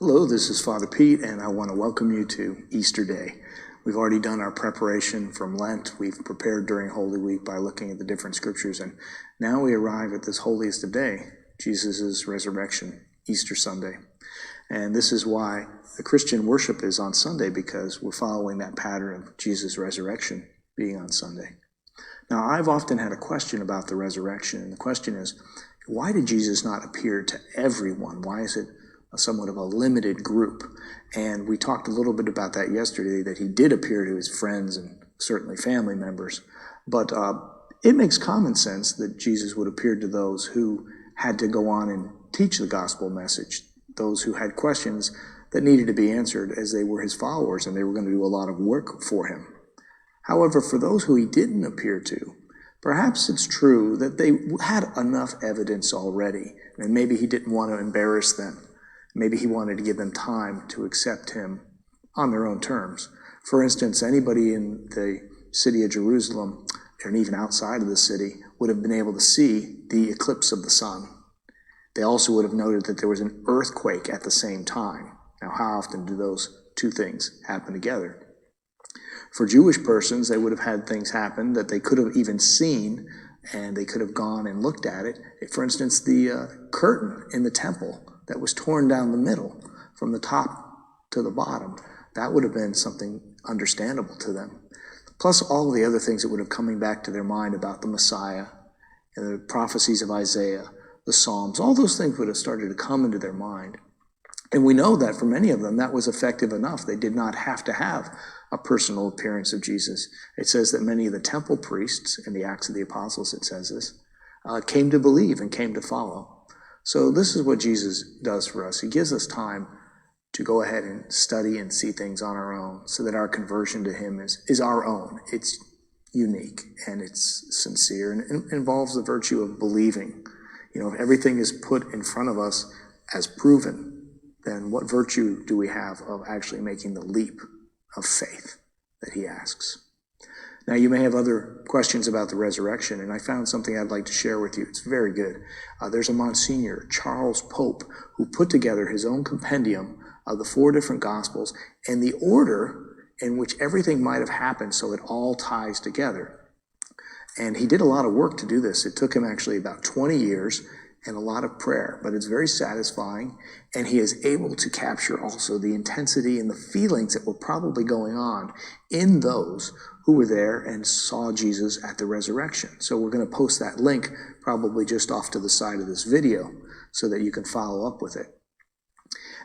Hello, this is Father Pete, and I want to welcome you to Easter Day. We've already done our preparation from Lent. We've prepared during Holy Week by looking at the different scriptures, and now we arrive at this holiest of day, Jesus' resurrection, Easter Sunday. And this is why the Christian worship is on Sunday, because we're following that pattern of Jesus' resurrection being on Sunday. Now, I've often had a question about the resurrection, and the question is, why did Jesus not appear to everyone? Why is it somewhat of a limited group? And we talked a little bit about that yesterday, that he did appear to his friends and certainly family members. But it makes common sense that Jesus would appear to those who had to go on and teach the gospel message, those who had questions that needed to be answered as they were his followers and they were going to do a lot of work for him. However, for those who he didn't appear to, perhaps it's true that they had enough evidence already, and maybe he didn't want to embarrass them. Maybe he wanted to give them time to accept him on their own terms. For instance, anybody in the city of Jerusalem, and even outside of the city, would have been able to see the eclipse of the sun. They also would have noted that there was an earthquake at the same time. Now, how often do those two things happen together? For Jewish persons, they would have had things happen that they could have even seen, and they could have gone and looked at it. For instance, the curtain in the temple that was torn down the middle from the top to the bottom, that would have been something understandable to them. Plus all the other things that would have coming back to their mind about the Messiah and the prophecies of Isaiah, the Psalms, all those things would have started to come into their mind. And we know that for many of them, that was effective enough. They did not have to have a personal appearance of Jesus. It says that many of the temple priests, in the Acts of the Apostles it says this, came to believe and came to follow. So this is what Jesus does for us. He gives us time to go ahead and study and see things on our own so that our conversion to him is our own. It's unique and it's sincere and it involves the virtue of believing. You know, if everything is put in front of us as proven, then what virtue do we have of actually making the leap of faith that he asks? Now, you may have other questions about the resurrection, and I found something I'd like to share with you. It's very good. There's a Monsignor, Charles Pope, who put together his own compendium of the 4 different Gospels and the order in which everything might have happened so it all ties together. And he did a lot of work to do this. It took him actually about 20 years and a lot of prayer, but it's very satisfying, and he is able to capture also the intensity and the feelings that were probably going on in those who were there and saw Jesus at the resurrection. So we're going to post that link probably just off to the side of this video so that you can follow up with it.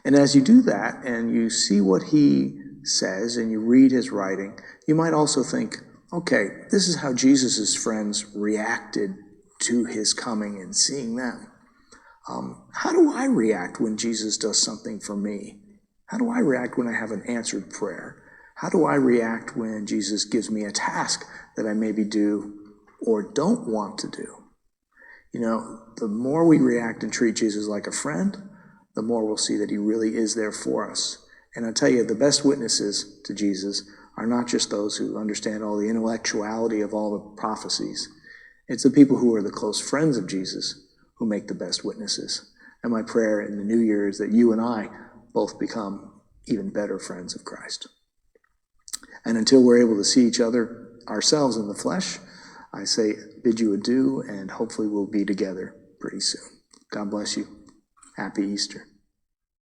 And as you do that and you see what he says and you read his writing, you might also think, okay, this is how Jesus' friends reacted to his coming and seeing them. How do I react when Jesus does something for me? How do I react when I have an answered prayer? How do I react when Jesus gives me a task that I maybe do or don't want to do? You know, the more we react and treat Jesus like a friend, the more we'll see that he really is there for us. And I tell you, the best witnesses to Jesus are not just those who understand all the intellectuality of all the prophecies. It's the people who are the close friends of Jesus who make the best witnesses. And my prayer in the new year is that you and I both become even better friends of Christ. And until we're able to see each other ourselves in the flesh, I say bid you adieu, and hopefully we'll be together pretty soon. God bless you. Happy Easter.